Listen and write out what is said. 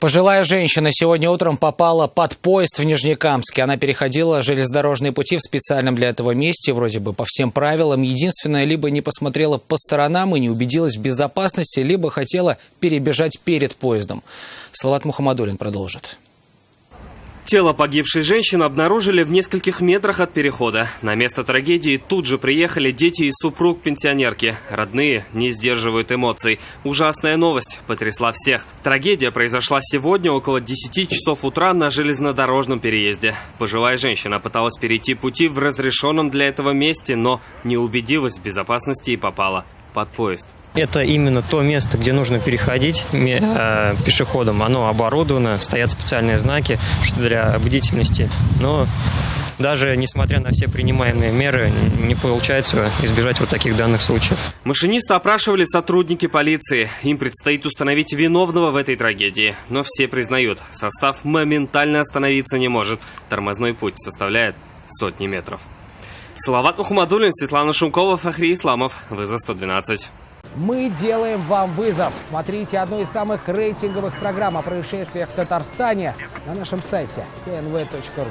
Пожилая женщина сегодня утром попала под поезд в Нижнекамске. Она переходила железнодорожные пути в специальном для этого месте, вроде бы по всем правилам. Единственное, либо не посмотрела по сторонам и не убедилась в безопасности, либо хотела перебежать перед поездом. Салават Мухаммадуллин продолжит. Тело погибшей женщины обнаружили в нескольких метрах от перехода. На место трагедии тут же приехали дети и супруг пенсионерки. Родные не сдерживают эмоций. Ужасная новость потрясла всех. Трагедия произошла сегодня около 10 часов утра на железнодорожном переезде. Пожилая женщина пыталась перейти пути в разрешенном для этого месте, но не убедилась в безопасности и попала под поезд. Это именно то место, где нужно переходить пешеходам. Оно оборудовано, стоят специальные знаки для бдительности. Но даже несмотря на все принимаемые меры, не получается избежать вот таких данных случаев. Машиниста опрашивали сотрудники полиции. Им предстоит установить виновного в этой трагедии. Но все признают, состав моментально остановиться не может. Тормозной путь составляет сотни метров. Салават Мухаммадуллин, Светлана Шумкова, Фахри Исламов. Вызов 112. Мы делаем вам вызов. Смотрите одну из самых рейтинговых программ о происшествиях в Татарстане на нашем сайте tnv.ru.